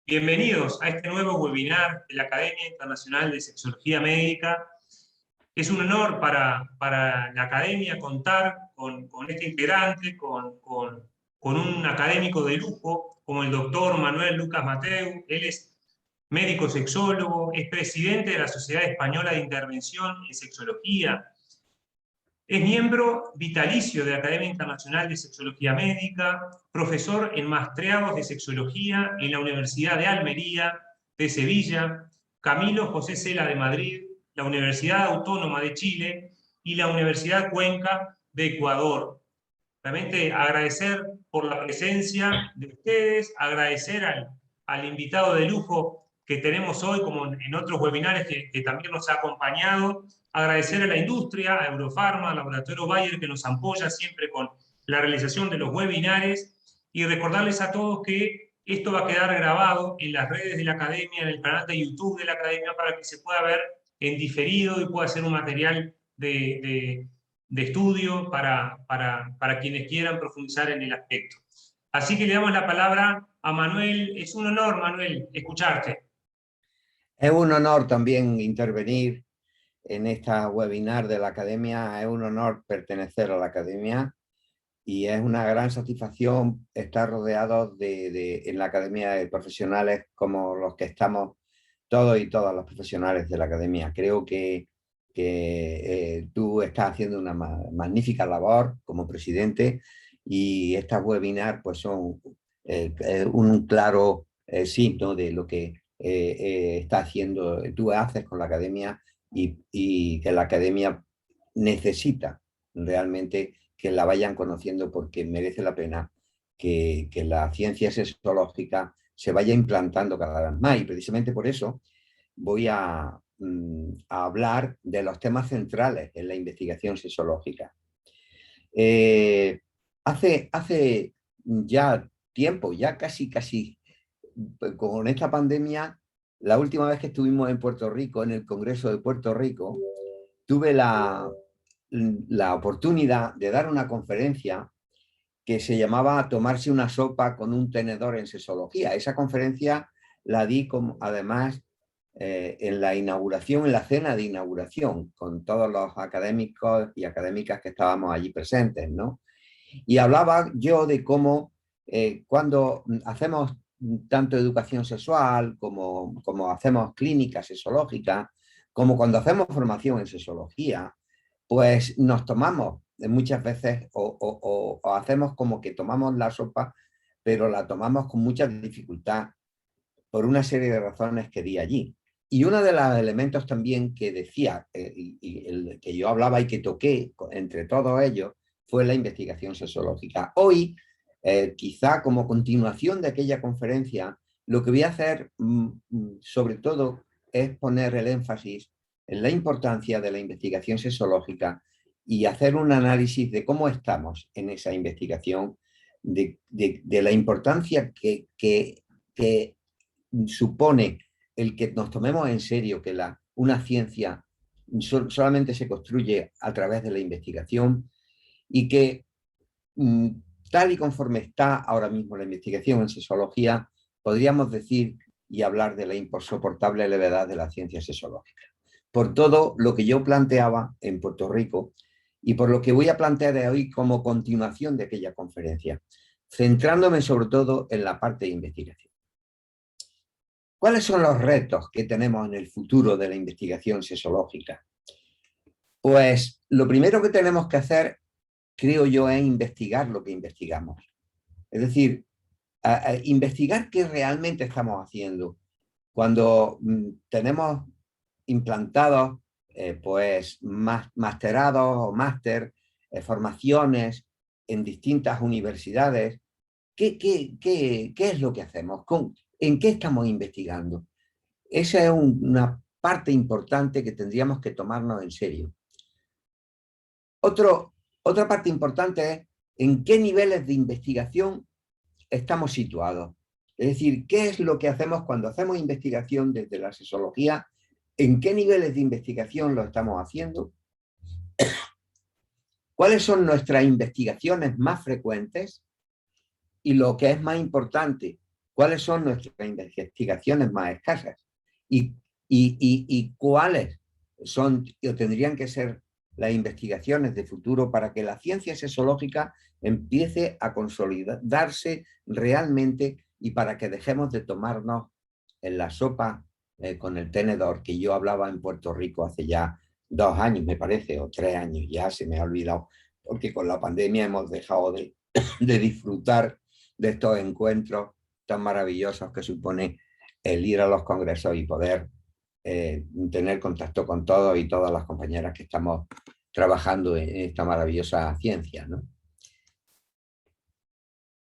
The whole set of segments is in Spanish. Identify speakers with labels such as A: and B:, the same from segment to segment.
A: Bienvenidos a este nuevo webinar de la Academia Internacional de Sexología Médica. Es un honor para la Academia contar con este integrante, con un académico de lujo como el doctor Manuel Lucas Mateu. Él es médico sexólogo, es presidente de la Sociedad Española de Intervención en Sexología, es miembro vitalicio de la Academia Internacional de Sexología Médica, profesor en Maestreados de Sexología en la Universidad de Almería, de Sevilla, Camilo José Cela de Madrid, la Universidad Autónoma de Chile y la Universidad Cuenca de Ecuador. Realmente agradecer por la presencia de ustedes, agradecer al invitado de lujo que tenemos hoy, como en otros webinars que también nos ha acompañado, agradecer a la industria, a Eurofarma, al Laboratorio Bayer, que nos apoya siempre con la realización de los webinares, y recordarles a todos que esto va a quedar grabado en las redes de la Academia, en el canal de YouTube de la Academia, para que se pueda ver en diferido y pueda ser un material de estudio para quienes quieran profundizar en el aspecto. Así que le damos la palabra a Manuel. Es un honor, Manuel, escucharte.
B: Es un honor también intervenir en esta webinar de la Academia. Es un honor pertenecer a la Academia y es una gran satisfacción estar rodeados en la Academia de profesionales como los que estamos todos y todas los profesionales de la Academia. Creo que tú estás haciendo una magnífica labor como presidente y estas webinars pues son un claro signo de lo que está haciendo, tú haces con la Academia y que la Academia necesita realmente que la vayan conociendo porque merece la pena que la ciencia sexológica se vaya implantando cada vez más y precisamente por eso voy a hablar de los temas centrales en la investigación sexológica. Hace ya tiempo, ya casi con esta pandemia, la última vez que estuvimos en Puerto Rico, en el Congreso de Puerto Rico, tuve la oportunidad de dar una conferencia que se llamaba Tomarse una sopa con un tenedor en sexología. Esa conferencia la di además en la inauguración, en la cena de inauguración, con todos los académicos y académicas que estábamos allí presentes, ¿no? Y hablaba yo de cómo cuando hacemos tanto educación sexual como hacemos clínica sexológica, como cuando hacemos formación en sexología, pues nos tomamos muchas veces o hacemos como que tomamos la sopa, pero la tomamos con mucha dificultad por una serie de razones que di allí. Y uno de los elementos también que decía, el que yo hablaba y que toqué entre todos ellos, fue la investigación sexológica. Hoy, quizá como continuación de aquella conferencia, lo que voy a hacer sobre todo es poner el énfasis en la importancia de la investigación sexológica y hacer un análisis de cómo estamos en esa investigación, de la importancia que supone el que nos tomemos en serio que una ciencia solamente se construye a través de la investigación y que tal y conforme está ahora mismo la investigación en sexología, podríamos decir y hablar de la insoportable levedad de la ciencia sexológica. Por todo lo que yo planteaba en Puerto Rico y por lo que voy a plantear hoy como continuación de aquella conferencia, centrándome sobre todo en la parte de investigación. ¿Cuáles son los retos que tenemos en el futuro de la investigación sexológica? Pues lo primero que tenemos que hacer, creo yo, es investigar lo que investigamos. Es decir, investigar qué realmente estamos haciendo. Cuando tenemos implantados pues masterados o máster, formaciones en distintas universidades, ¿qué es lo que hacemos? ¿En qué estamos investigando? Esa es una parte importante que tendríamos que tomarnos en serio. Otra parte importante es en qué niveles de investigación estamos situados. Es decir, ¿qué es lo que hacemos cuando hacemos investigación desde la sexología? ¿En qué niveles de investigación lo estamos haciendo? ¿Cuáles son nuestras investigaciones más frecuentes? Y lo que es más importante, cuáles son nuestras investigaciones más escasas y cuáles son o tendrían que ser las investigaciones de futuro para que la ciencia sexológica empiece a consolidarse realmente y para que dejemos de tomarnos en la sopa con el tenedor que yo hablaba en Puerto Rico hace ya 2 años, me parece, o 3 años, ya se me ha olvidado, porque con la pandemia hemos dejado de disfrutar de estos encuentros tan maravillosos que supone el ir a los congresos y poder tener contacto con todos y todas las compañeras que estamos trabajando en esta maravillosa ciencia, ¿no?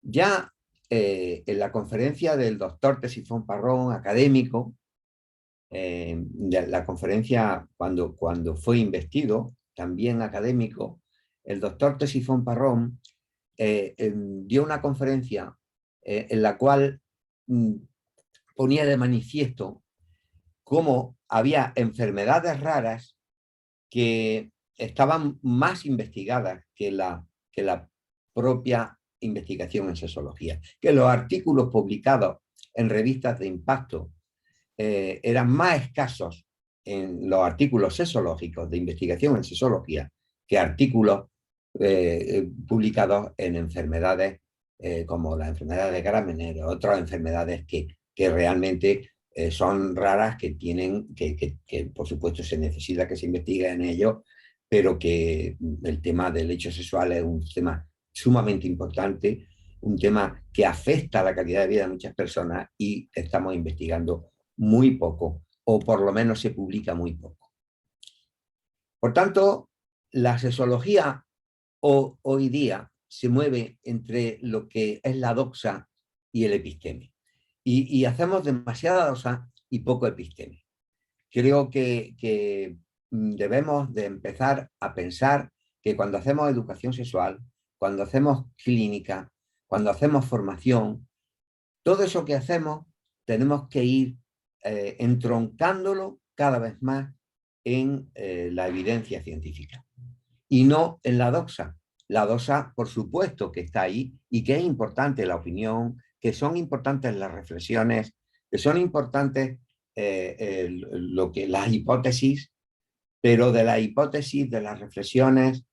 B: Ya en la conferencia del doctor Tesifón Parrón, académico, de la conferencia cuando fue investido, también académico, el doctor Tesifón Parrón dio una conferencia en la cual ponía de manifiesto cómo había enfermedades raras que estaban más investigadas que la propia investigación en sexología, que los artículos publicados en revistas de impacto eran más escasos en los artículos sexológicos de investigación en sexología que artículos publicados en enfermedades como la enfermedad de Gramenet o otras enfermedades que realmente son raras, que tienen, que por supuesto se necesita que se investigue en ellos, pero que el tema del hecho sexual es un tema sumamente importante, un tema que afecta a la calidad de vida de muchas personas y estamos investigando muy poco, o por lo menos se publica muy poco. Por tanto, la sexología hoy día se mueve entre lo que es la doxa y el episteme. Y hacemos demasiada doxa y poco episteme. Creo que debemos de empezar a pensar que cuando hacemos educación sexual, cuando hacemos clínica, cuando hacemos formación, todo eso que hacemos tenemos que ir entroncándolo cada vez más en la evidencia científica y no en la doxa. La doxa, por supuesto, que está ahí y que es importante la opinión, que son importantes las reflexiones, que son importantes las hipótesis, pero de las hipótesis, de las reflexiones,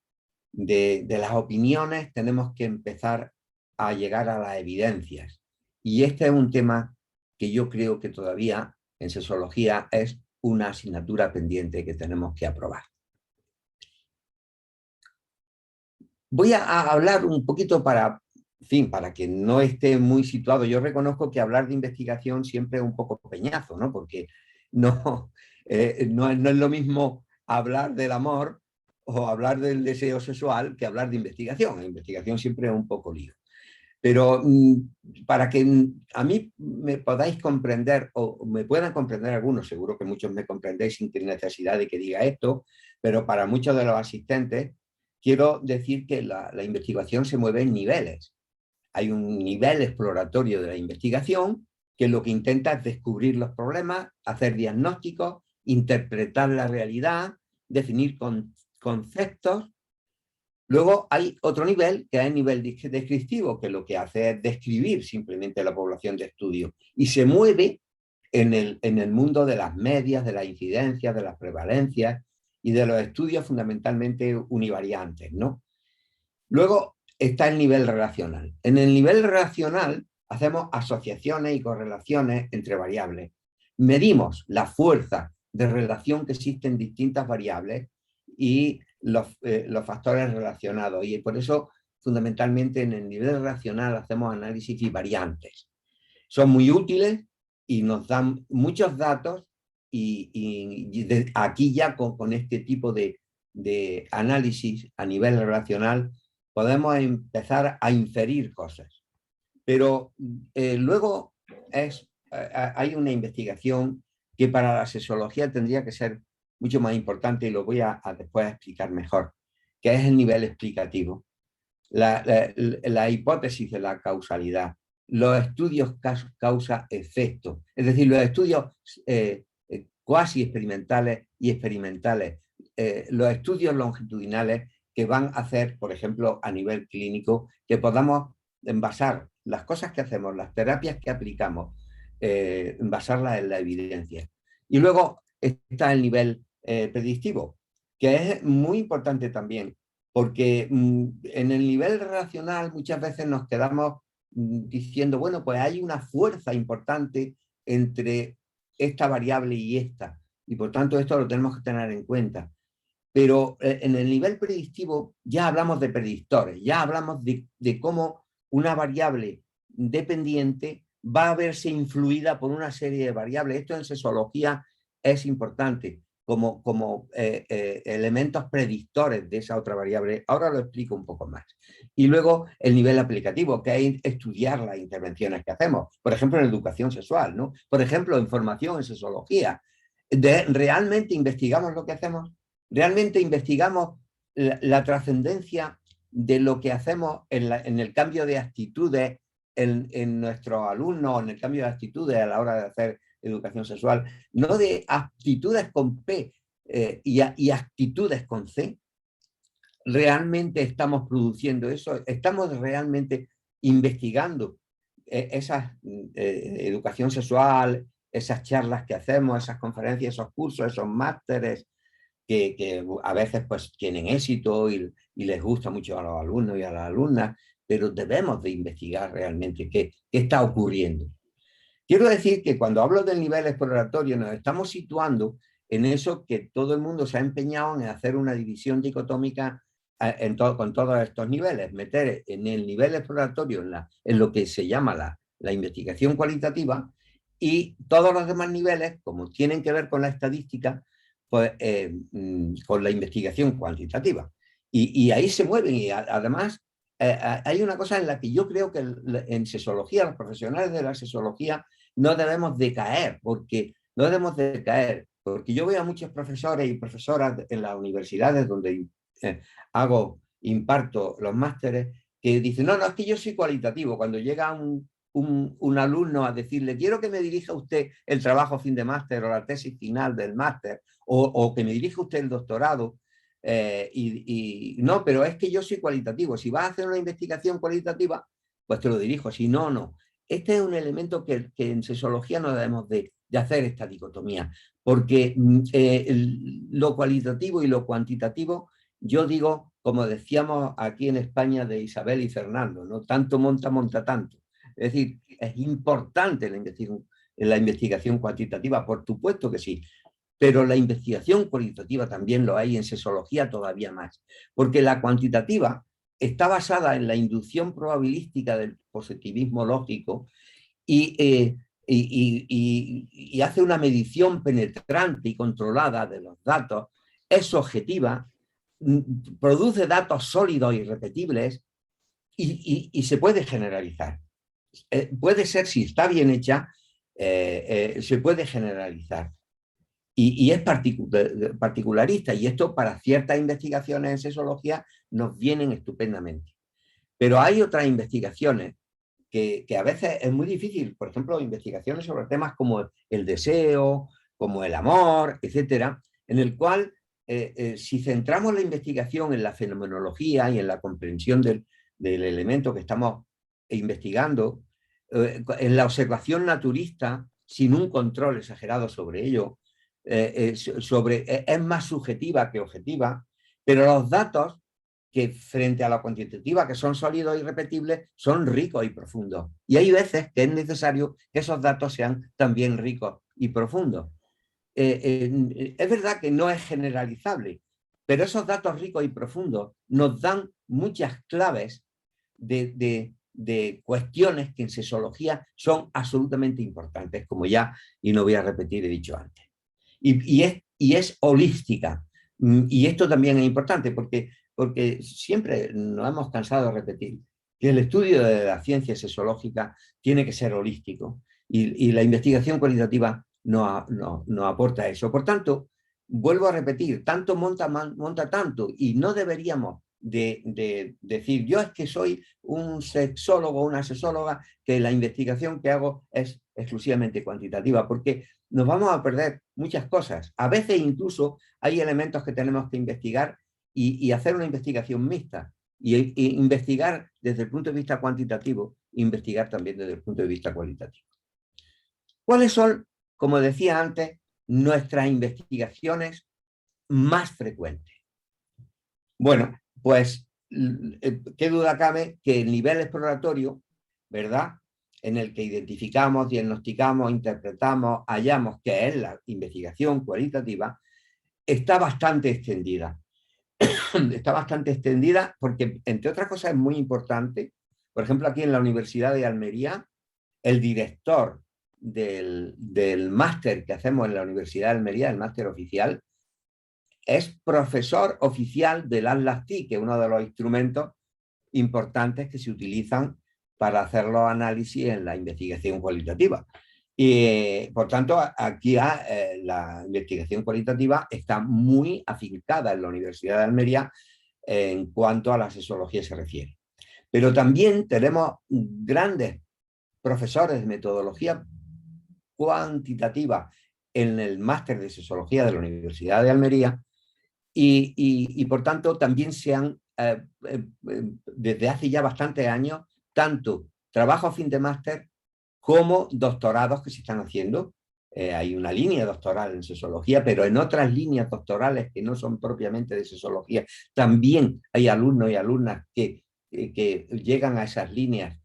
B: de las opiniones, tenemos que empezar a llegar a las evidencias. Y este es un tema que yo creo que todavía en sexología es una asignatura pendiente que tenemos que aprobar. Voy a hablar un poquito para que no esté muy situado. Yo reconozco que hablar de investigación siempre es un poco peñazo, ¿no? Porque no es lo mismo hablar del amor o hablar del deseo sexual que hablar de investigación. La investigación siempre es un poco lío. Pero para que a mí me podáis comprender o me puedan comprender algunos, seguro que muchos me comprendéis sin necesidad de que diga esto, pero para muchos de los asistentes quiero decir que la investigación se mueve en niveles. Hay un nivel exploratorio de la investigación que lo que intenta es descubrir los problemas, hacer diagnósticos, interpretar la realidad, definir conceptos. Luego hay otro nivel, que es el nivel descriptivo, que lo que hace es describir simplemente la población de estudio y se mueve en el mundo de las medias, de las incidencias, de las prevalencias y de los estudios fundamentalmente univariantes, ¿no? Luego está el nivel relacional. En el nivel relacional hacemos asociaciones y correlaciones entre variables. Medimos la fuerza de relación que existen distintas variables y los factores relacionados. Y por eso, fundamentalmente, en el nivel relacional hacemos análisis bivariantes. Son muy útiles y nos dan muchos datos y aquí ya con este tipo de análisis a nivel relacional podemos empezar a inferir cosas. Pero luego hay una investigación que para la sexología tendría que ser mucho más importante y lo voy a después explicar mejor, que es el nivel explicativo. La hipótesis de la causalidad, los estudios causa-efecto, es decir, los estudios cuasi experimentales y experimentales, los estudios longitudinales que van a hacer, por ejemplo, a nivel clínico, que podamos basar las cosas que hacemos, las terapias que aplicamos, basarlas en la evidencia. Y luego está el nivel predictivo, que es muy importante también, porque en el nivel relacional muchas veces nos quedamos diciendo, bueno, pues hay una fuerza importante entre esta variable y esta, y por tanto esto lo tenemos que tener en cuenta. Pero en el nivel predictivo ya hablamos de predictores, ya hablamos de cómo una variable dependiente va a verse influida por una serie de variables. Esto en sexología es importante como elementos predictores de esa otra variable. Ahora lo explico un poco más. Y luego el nivel aplicativo, que es estudiar las intervenciones que hacemos. Por ejemplo, en educación sexual, ¿no? Por ejemplo, en formación en sexología. ¿Realmente investigamos lo que hacemos? ¿Realmente investigamos la trascendencia de lo que hacemos en el cambio de actitudes en nuestros alumnos, en el cambio de actitudes a la hora de hacer educación sexual? No de actitudes con P y actitudes con C. ¿Realmente estamos produciendo eso? ¿Estamos realmente investigando esa educación sexual, esas charlas que hacemos, esas conferencias, esos cursos, esos másteres que a veces pues tienen éxito y les gusta mucho a los alumnos y a las alumnas, pero debemos de investigar realmente qué está ocurriendo? Quiero decir que cuando hablo del nivel exploratorio nos estamos situando en eso que todo el mundo se ha empeñado en hacer una división dicotómica con todos estos niveles, meter en el nivel exploratorio en lo que se llama la investigación cualitativa, y todos los demás niveles, como tienen que ver con la estadística, pues con la investigación cuantitativa. Y ahí se mueven, y además hay una cosa en la que yo creo que en sexología, los profesionales de la sexología, no debemos decaer, porque no debemos decaer, porque yo veo a muchos profesores y profesoras en las universidades donde imparto los másteres, que dicen, no, es que yo soy cualitativo. Cuando llega un alumno a decirle, quiero que me dirija usted el trabajo fin de máster o la tesis final del máster, o que me dirija usted el doctorado, no, pero es que yo soy cualitativo. Si vas a hacer una investigación cualitativa, pues te lo dirijo. Si no, no. Este es un elemento que en sexología no debemos de hacer esta dicotomía, porque lo cualitativo y lo cuantitativo, yo digo, como decíamos aquí en España de Isabel y Fernando, ¿no? Tanto monta tanto. Es decir, es importante la investigación cuantitativa, por supuesto que sí, pero la investigación cualitativa también lo hay en sexología todavía más, porque la cuantitativa está basada en la inducción probabilística del positivismo lógico y hace una medición penetrante y controlada de los datos, es objetiva, produce datos sólidos y repetibles y se puede generalizar. Puede ser, si está bien hecha, se puede generalizar. Y es particularista, y esto para ciertas investigaciones en sexología nos vienen estupendamente. Pero hay otras investigaciones que a veces es muy difícil, por ejemplo, investigaciones sobre temas como el deseo, como el amor, etcétera, en el cual si centramos la investigación en la fenomenología y en la comprensión del elemento que estamos investigando, en la observación naturista, sin un control exagerado sobre ello, es más subjetiva que objetiva, pero los datos que frente a la cuantitativa, que son sólidos y repetibles, son ricos y profundos. Y hay veces que es necesario que esos datos sean también ricos y profundos. Es verdad que no es generalizable, pero esos datos ricos y profundos nos dan muchas claves de cuestiones que en sexología son absolutamente importantes, como ya, y no voy a repetir, he dicho antes. Y es holística. Y esto también es importante porque siempre nos hemos cansado de repetir que el estudio de la ciencia sexológica tiene que ser holístico y la investigación cualitativa no aporta eso. Por tanto, vuelvo a repetir, tanto monta tanto, y no deberíamos de decir, yo es que soy un sexólogo o una sexóloga, que la investigación que hago es exclusivamente cuantitativa, porque nos vamos a perder muchas cosas. A veces incluso hay elementos que tenemos que investigar y hacer una investigación mixta y investigar desde el punto de vista cuantitativo investigar también desde el punto de vista cualitativo. ¿Cuáles son, como decía antes, nuestras investigaciones más frecuentes? Bueno, pues qué duda cabe que el nivel exploratorio, ¿verdad?, en el que identificamos, diagnosticamos, interpretamos, hallamos, que es la investigación cualitativa, está bastante extendida. Está bastante extendida porque, entre otras cosas, es muy importante. Por ejemplo, aquí en la Universidad de Almería, el director del máster que hacemos en la Universidad de Almería, el máster oficial, es profesor oficial del Atlas-T, que es uno de los instrumentos importantes que se utilizan para hacer los análisis en la investigación cualitativa. Y, por tanto, aquí la investigación cualitativa está muy afincada en la Universidad de Almería en cuanto a la sesología se refiere. Pero también tenemos grandes profesores de metodología cuantitativa en el máster de sesología de la Universidad de Almería y por tanto también se han, desde hace ya bastantes años, tanto trabajos fin de máster como doctorados que se están haciendo. Hay una línea doctoral en sesología, pero en otras líneas doctorales que no son propiamente de sesología, también hay alumnos y alumnas que llegan a esas líneas,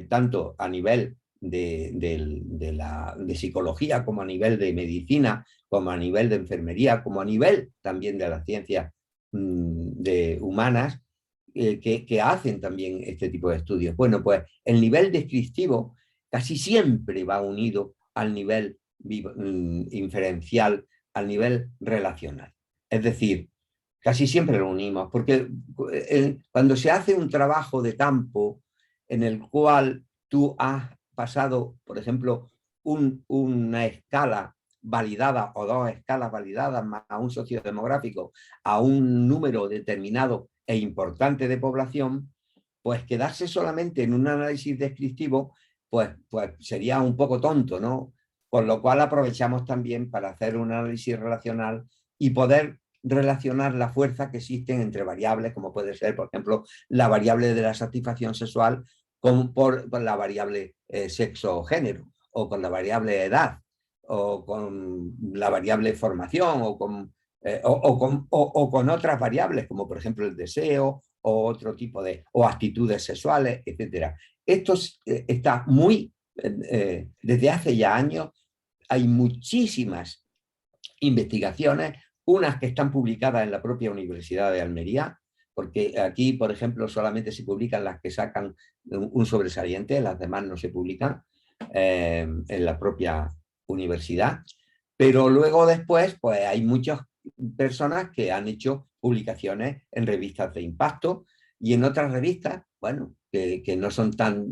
B: tanto a nivel de psicología, como a nivel de medicina, como a nivel de enfermería, como a nivel también de las ciencias humanas, que hacen también este tipo de estudios. Bueno, pues el nivel descriptivo casi siempre va unido al nivel inferencial, al nivel relacional. Es decir, casi siempre lo unimos, porque cuando se hace un trabajo de campo en el cual tú has pasado, por ejemplo, una escala validada o dos escalas validadas más a un sociodemográfico, a un número determinado e importante de población, pues quedarse solamente en un análisis descriptivo pues sería un poco tonto, ¿no? Con lo cual aprovechamos también para hacer un análisis relacional y poder relacionar la fuerza que existen entre variables, como puede ser, por ejemplo, la variable de la satisfacción sexual por la variable sexo o género, o con la variable edad, o con la variable formación, o con otras variables, como por ejemplo el deseo, o otro tipo de, o actitudes sexuales, etcétera. Esto está muy, desde hace ya años, hay muchísimas investigaciones, unas que están publicadas en la propia Universidad de Almería, porque aquí, por ejemplo, solamente se publican las que sacan un sobresaliente, las demás no se publican en la propia universidad. Pero luego después, pues hay muchas personas que han hecho publicaciones en revistas de impacto y en otras revistas, bueno, que no son tan,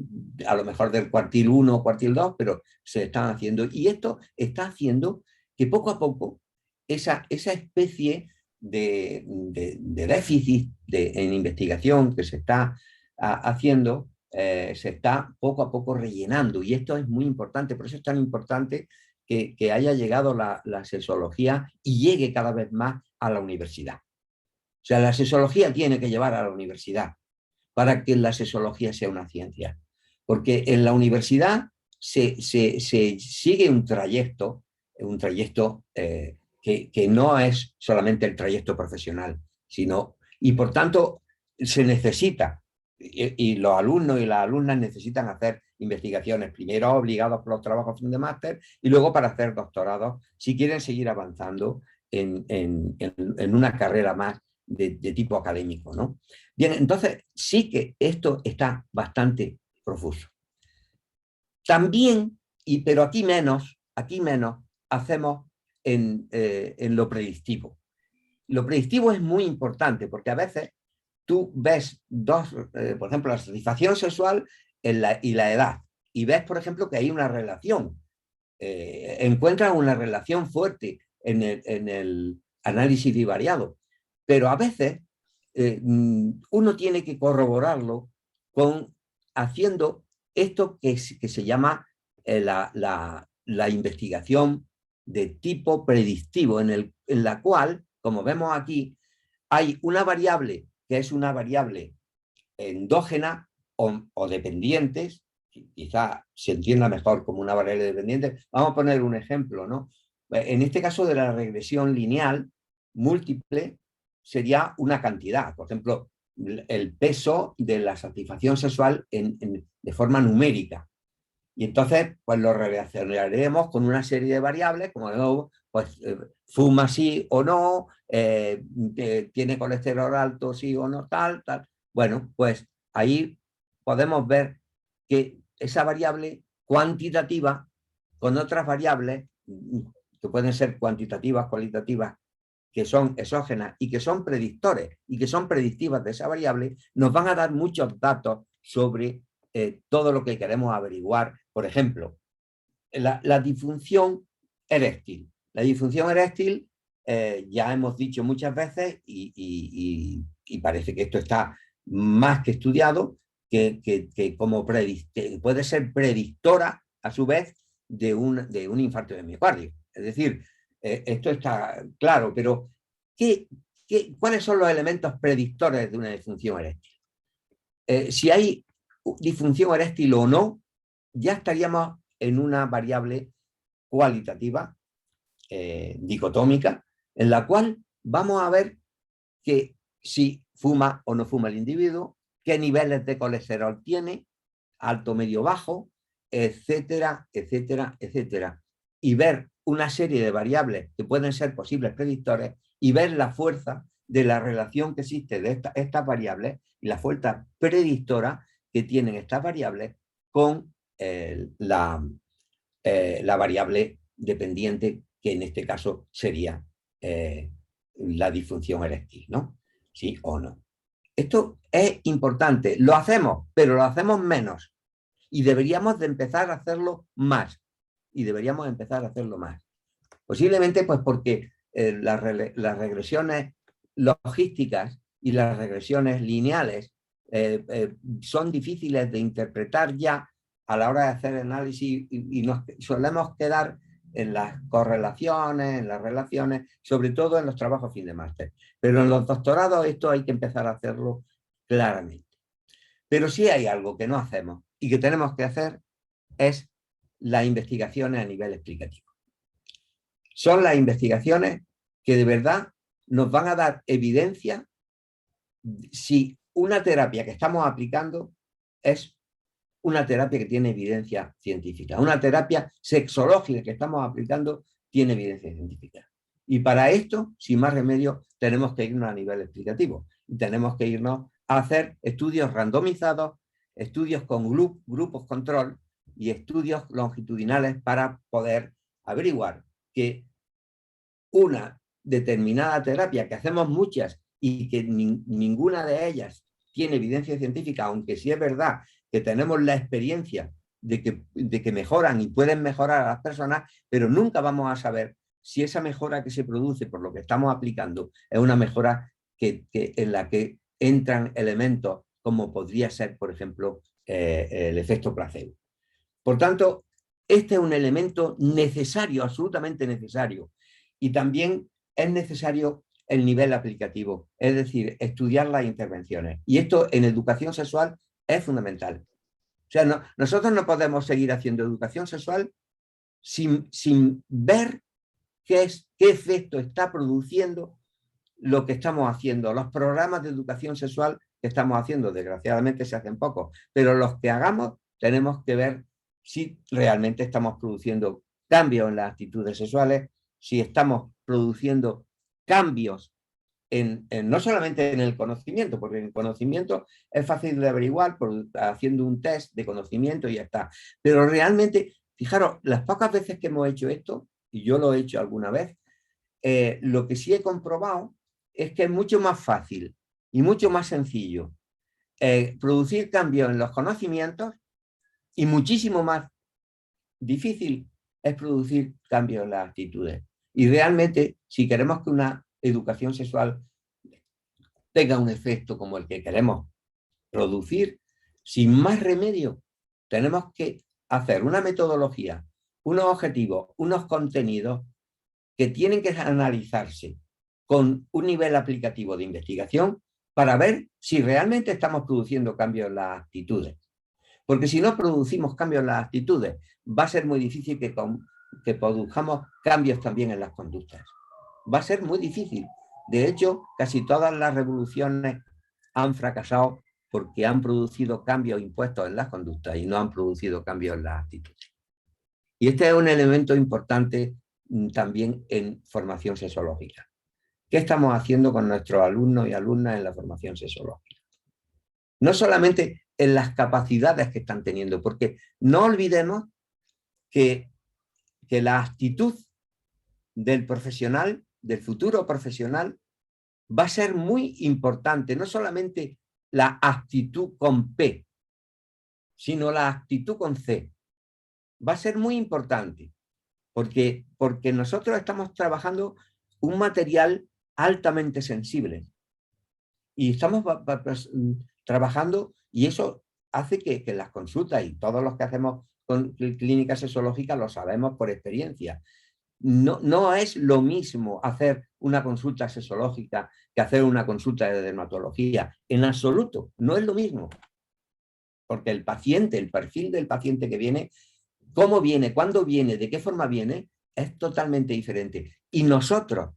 B: a lo mejor del cuartil 1 o cuartil 2, pero se están haciendo. Y esto está haciendo que poco a poco esa especie de déficit en investigación que se está haciendo, se está poco a poco rellenando. Y esto es muy importante, por eso es tan importante que haya llegado la sexología y llegue cada vez más a la universidad. O sea, la sexología tiene que llevar a la universidad para que la sexología sea una ciencia. Porque en la universidad se sigue un trayecto que no es solamente el trayecto profesional, sino, y por tanto se necesita, y los alumnos y las alumnas necesitan hacer investigaciones, primero obligados por los trabajos fin de máster y luego para hacer doctorados, si quieren seguir avanzando en una carrera más de tipo académico, ¿no? Bien, entonces sí que esto está bastante profuso. También, pero aquí menos, hacemos en lo predictivo. Lo predictivo es muy importante porque a veces tú ves por ejemplo, la satisfacción sexual y la edad, y ves, por ejemplo, que hay una relación, encuentras una relación fuerte en el análisis bivariado, pero a veces uno tiene que corroborarlo haciendo esto que se llama la investigación de tipo predictivo, en la cual, como vemos aquí, hay una variable que es una variable endógena o dependientes, quizá se entienda mejor como una variable dependiente. Vamos a poner un ejemplo, ¿no? En este caso de la regresión lineal múltiple sería una cantidad. Por ejemplo, el peso de la satisfacción sexual de forma numérica. Y entonces, pues lo relacionaremos con una serie de variables, como de nuevo, pues fuma sí o no, tiene colesterol alto sí o no, tal. Bueno, pues ahí podemos ver que esa variable cuantitativa con otras variables que pueden ser cuantitativas, cualitativas, que son exógenas y que son predictores y que son predictivas de esa variable, nos van a dar muchos datos sobre todo lo que queremos averiguar. Por ejemplo, la disfunción eréctil. La disfunción eréctil ya hemos dicho muchas veces y parece que esto está más que estudiado, que como puede ser predictora a su vez de un infarto de miocardio. Es decir, esto está claro, pero ¿cuáles son los elementos predictores de una disfunción eréctil? Si hay disfunción eréctil o no, ya estaríamos en una variable cualitativa, dicotómica, en la cual vamos a ver que si fuma o no fuma el individuo, qué niveles de colesterol tiene, alto, medio, bajo, etcétera, etcétera, etcétera. Y ver una serie de variables que pueden ser posibles predictores y ver la fuerza de la relación que existe de estas variables y la fuerza predictora que tienen estas variables con la variable dependiente, que en este caso sería la disfunción eréctil, ¿no? Sí o no. Esto es importante. Lo hacemos, pero lo hacemos menos. Y deberíamos de empezar a hacerlo más. Y deberíamos empezar a hacerlo más. Posiblemente pues porque las regresiones logísticas y las regresiones lineales son difíciles de interpretar ya a la hora de hacer análisis y nos solemos quedar en las correlaciones, en las relaciones, sobre todo en los trabajos fin de máster. Pero en los doctorados esto hay que empezar a hacerlo claramente. Pero sí hay algo que no hacemos y que tenemos que hacer, es las investigaciones a nivel explicativo. Son las investigaciones que de verdad nos van a dar evidencia si una terapia que estamos aplicando es una terapia que tiene evidencia científica. Una terapia sexológica que estamos aplicando tiene evidencia científica. Y para esto, sin más remedio, tenemos que irnos a nivel explicativo. Y tenemos que irnos a hacer estudios randomizados, estudios con grupos control y estudios longitudinales para poder averiguar que una determinada terapia, que hacemos muchas y que ninguna de ellas tiene evidencia científica, aunque sí es verdad que tenemos la experiencia de que mejoran y pueden mejorar a las personas, pero nunca vamos a saber si esa mejora que se produce por lo que estamos aplicando es una mejora en la que entran elementos como podría ser, por ejemplo, el efecto placebo. Por tanto, este es un elemento necesario, absolutamente necesario. Y también es necesario el nivel aplicativo, es decir, estudiar las intervenciones. Y esto en educación sexual es fundamental. O sea, nosotros no podemos seguir haciendo educación sexual sin ver qué efecto está produciendo lo que estamos haciendo. Los programas de educación sexual que estamos haciendo, desgraciadamente se hacen pocos, pero los que hagamos tenemos que ver si realmente estamos produciendo cambios en las actitudes sexuales, si estamos produciendo cambios no solamente en el conocimiento, porque en el conocimiento es fácil de averiguar haciendo un test de conocimiento y ya está. Pero realmente, fijaros, las pocas veces que hemos hecho esto, y yo lo he hecho alguna vez, lo que sí he comprobado es que es mucho más fácil y mucho más sencillo producir cambios en los conocimientos y muchísimo más difícil es producir cambios en las actitudes. Y realmente, si queremos que una educación sexual tenga un efecto como el que queremos producir, sin más remedio, tenemos que hacer una metodología, unos objetivos, unos contenidos que tienen que analizarse con un nivel aplicativo de investigación para ver si realmente estamos produciendo cambios en las actitudes. Porque si no producimos cambios en las actitudes, va a ser muy difícil que produzcamos cambios también en las conductas. Va a ser muy difícil. De hecho, casi todas las revoluciones han fracasado porque han producido cambios impuestos en las conductas y no han producido cambios en las actitudes. Y este es un elemento importante también en formación sexológica. ¿Qué estamos haciendo con nuestros alumnos y alumnas en la formación sexológica? No solamente en las capacidades que están teniendo, porque no olvidemos que la actitud del profesional, del futuro profesional, va a ser muy importante, no solamente la actitud con P, sino la actitud con C. Va a ser muy importante, porque nosotros estamos trabajando un material altamente sensible y estamos trabajando, y eso hace que las consultas y todos los que hacemos con clínica sexológica lo sabemos por experiencia. No es lo mismo hacer una consulta sexológica que hacer una consulta de dermatología. En absoluto, no es lo mismo. Porque el paciente, el perfil del paciente que viene, cómo viene, cuándo viene, de qué forma viene, es totalmente diferente. Y nosotros,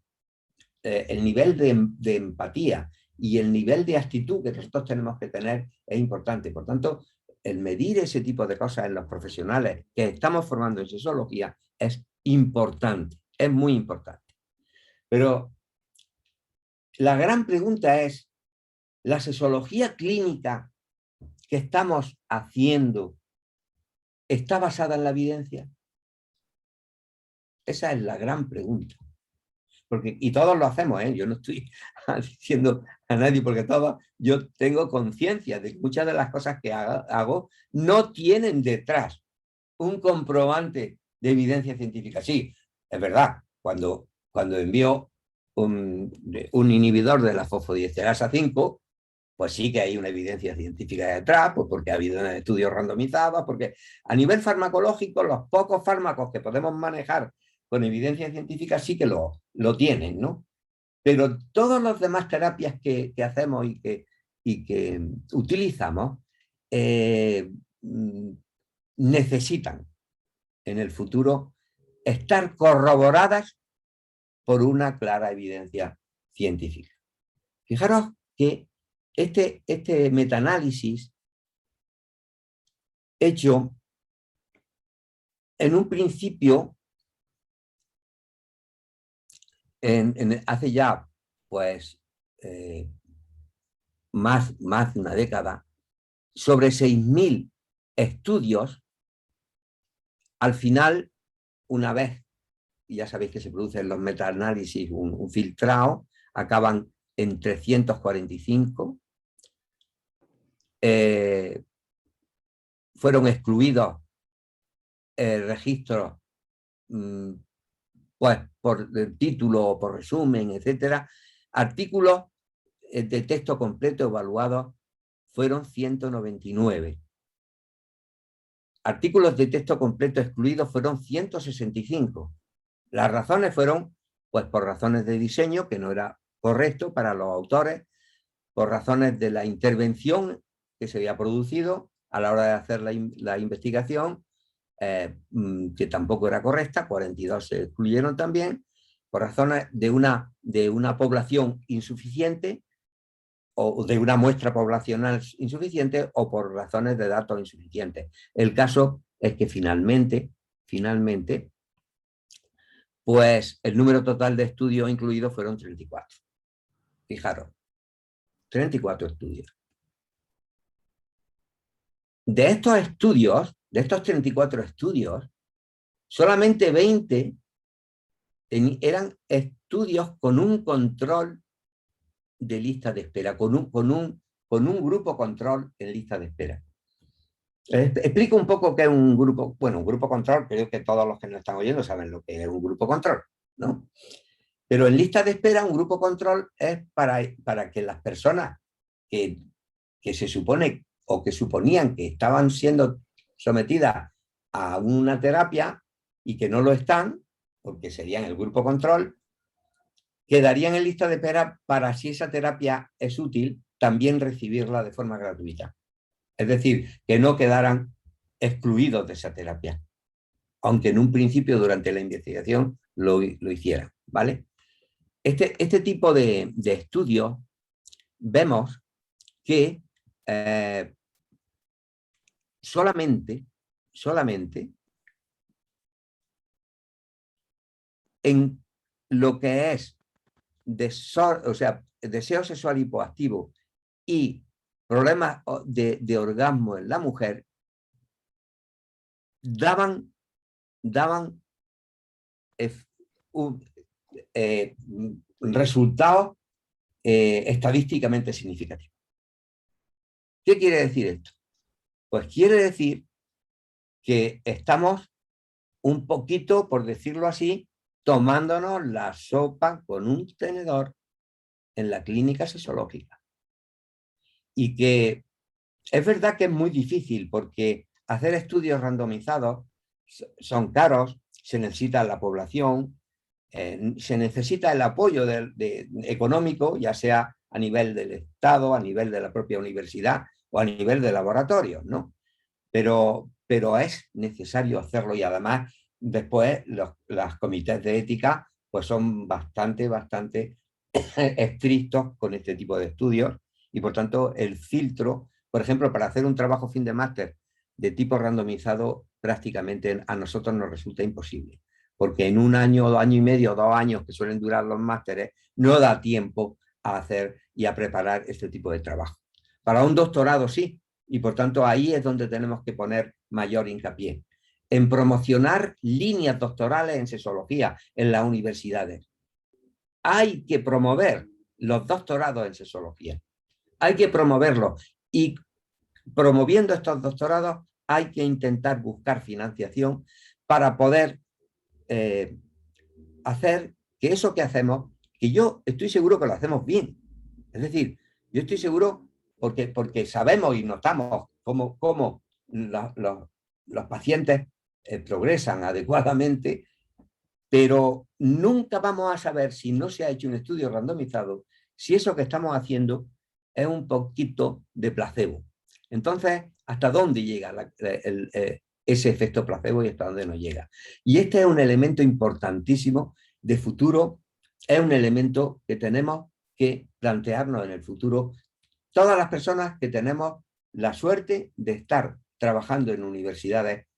B: el nivel de empatía y el nivel de actitud que nosotros tenemos que tener es importante. Por tanto, el medir ese tipo de cosas en los profesionales que estamos formando en sexología es importante, es muy importante. Pero la gran pregunta es, ¿la sexología clínica que estamos haciendo está basada en la evidencia? Esa es la gran pregunta. Y todos lo hacemos, ¿eh? Yo no estoy diciendo a nadie, porque yo tengo conciencia de que muchas de las cosas que hago no tienen detrás un comprobante de evidencia científica. Sí, es verdad, cuando envío un inhibidor de la fosfodiesterasa 5, pues sí que hay una evidencia científica detrás, pues porque ha habido estudios randomizados, porque a nivel farmacológico los pocos fármacos que podemos manejar con evidencia científica sí que lo tienen, ¿no? Pero todas las demás terapias que hacemos y que utilizamos necesitan en el futuro estar corroboradas por una clara evidencia científica. Fijaros que este metaanálisis hecho en un principio hace ya pues más de una década, sobre 6.000 estudios. Al final, una vez, y ya sabéis que se producen los metaanálisis, un filtrado, acaban en 345. Fueron excluidos registros pues por el título o por resumen, etcétera. Artículos de texto completo evaluados fueron 199. Artículos de texto completo excluidos fueron 165. Las razones fueron, pues, por razones de diseño, que no era correcto para los autores, por razones de la intervención que se había producido a la hora de hacer la investigación, que tampoco era correcta, 42 se excluyeron también, por razones de una población insuficiente o de una muestra poblacional insuficiente o por razones de datos insuficientes. El caso es que finalmente, pues el número total de estudios incluidos fueron 34. Fijaros, 34 estudios. De estos estudios, de estos 34 estudios, solamente 20 eran estudios con un control de lista de espera, con un grupo control en lista de espera. Explico un poco qué es un grupo, bueno, un grupo control, creo que todos los que nos están oyendo saben lo que es un grupo control, ¿no? Pero en lista de espera, un grupo control es para que las personas que se supone o que suponían que estaban siendo sometidas a una terapia y que no lo están, porque serían el grupo control, quedarían en lista de espera para, si esa terapia es útil, también recibirla de forma gratuita. Es decir, que no quedaran excluidos de esa terapia, aunque en un principio durante la investigación lo hicieran, ¿vale? Este tipo de estudios vemos que solamente en lo que es deseo sexual hipoactivo y problemas de orgasmo en la mujer daban resultados estadísticamente significativos. ¿Qué quiere decir esto? Pues quiere decir que estamos un poquito, por decirlo así, tomándonos la sopa con un tenedor en la clínica sexológica. Y que es verdad que es muy difícil porque hacer estudios randomizados son caros, se necesita la población, se necesita el apoyo económico, ya sea a nivel del Estado, a nivel de la propia universidad o a nivel de laboratorios, ¿no? Pero es necesario hacerlo y además después los comités de ética pues son bastante estrictos con este tipo de estudios y por tanto el filtro, por ejemplo, para hacer un trabajo fin de máster de tipo randomizado prácticamente a nosotros nos resulta imposible, porque en un año, 2 años y medio, 2 años que suelen durar los másteres, no da tiempo a hacer y a preparar este tipo de trabajo. Para un doctorado sí, y por tanto ahí es donde tenemos que poner mayor hincapié, en promocionar líneas doctorales en sexología en las universidades. Hay que promover los doctorados en sexología, hay que promoverlos y promoviendo estos doctorados hay que intentar buscar financiación para poder hacer que eso que hacemos, que yo estoy seguro que lo hacemos bien, es decir, yo estoy seguro porque sabemos y notamos cómo los pacientes progresan adecuadamente, pero nunca vamos a saber si no se ha hecho un estudio randomizado, si eso que estamos haciendo es un poquito de placebo. Entonces, ¿hasta dónde llega ese efecto placebo y hasta dónde no llega? Y este es un elemento importantísimo de futuro, es un elemento que tenemos que plantearnos en el futuro. Todas las personas que tenemos la suerte de estar trabajando en universidades,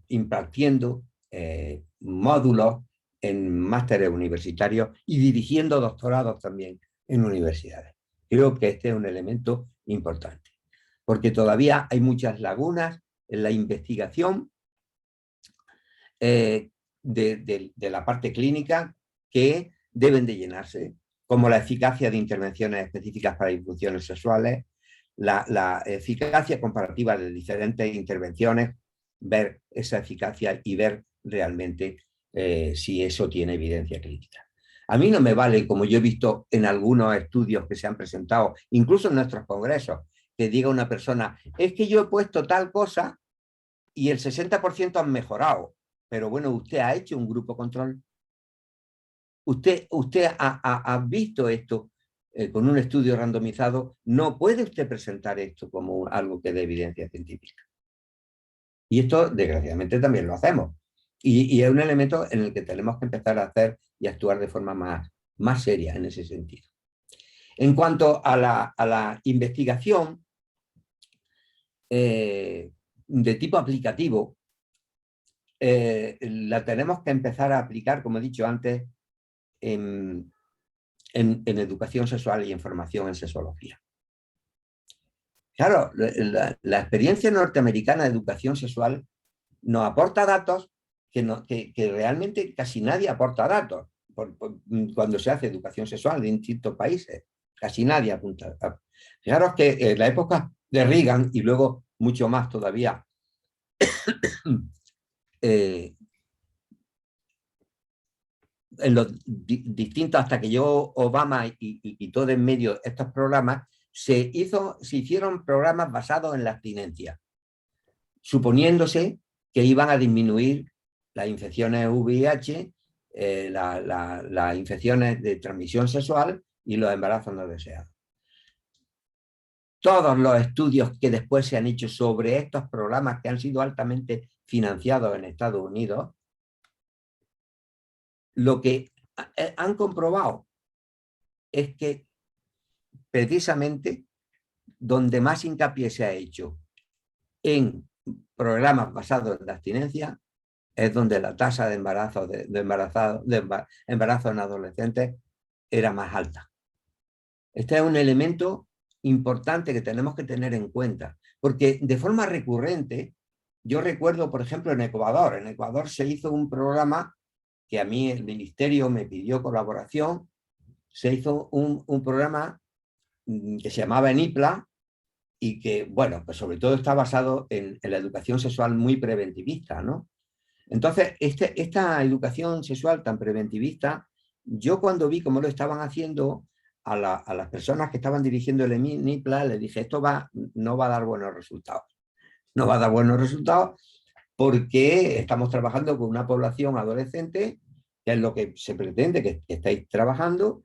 B: impartiendo módulos en másteres universitarios y dirigiendo doctorados también en universidades. Creo que este es un elemento importante, porque todavía hay muchas lagunas en la investigación de la parte clínica que deben de llenarse, como la eficacia de intervenciones específicas para disfunciones sexuales, la eficacia comparativa de diferentes intervenciones, ver esa eficacia y ver realmente si eso tiene evidencia clínica. A mí no me vale, como yo he visto en algunos estudios que se han presentado, incluso en nuestros congresos, que diga una persona, es que yo he puesto tal cosa y el 60% han mejorado. Pero bueno, usted ha hecho un grupo control. Usted ha visto esto con un estudio randomizado. No puede usted presentar esto como algo que dé evidencia científica. Y esto, desgraciadamente, también lo hacemos. Y es un elemento en el que tenemos que empezar a hacer y actuar de forma más seria en ese sentido. En cuanto a la investigación de tipo aplicativo, la tenemos que empezar a aplicar, como he dicho antes, en educación sexual y en formación en sexología. Claro, la experiencia norteamericana de educación sexual nos aporta datos que realmente casi nadie aporta datos cuando se hace educación sexual de distintos países. Casi nadie apunta. Fijaros que en la época de Reagan y luego mucho más todavía, en los distintos, hasta que llegó Obama y todo en medio, estos programas, se hicieron programas basados en la abstinencia, suponiéndose que iban a disminuir las infecciones VIH, las infecciones de transmisión sexual y los embarazos no deseados. todos los estudios que después se han hecho sobre estos programas que han sido altamente financiados en Estados Unidos, lo que han comprobado es que precisamente donde más hincapié se ha hecho en programas basados en la abstinencia es donde la tasa de embarazo, embarazo en adolescentes era más alta. Este es un elemento importante que tenemos que tener en cuenta, porque de forma recurrente, yo recuerdo, por ejemplo, en Ecuador se hizo un programa que a mí el ministerio me pidió colaboración, se hizo un programa que se llamaba ENIPLA y que, bueno, pues sobre todo está basado en la educación sexual muy preventivista, ¿no? Entonces, esta educación sexual tan preventivista, yo cuando vi cómo lo estaban haciendo a las personas que estaban dirigiendo el ENIPLA, le dije, esto no va a dar buenos resultados. No va a dar buenos resultados porque estamos trabajando con una población adolescente, que es lo que se pretende que estáis trabajando,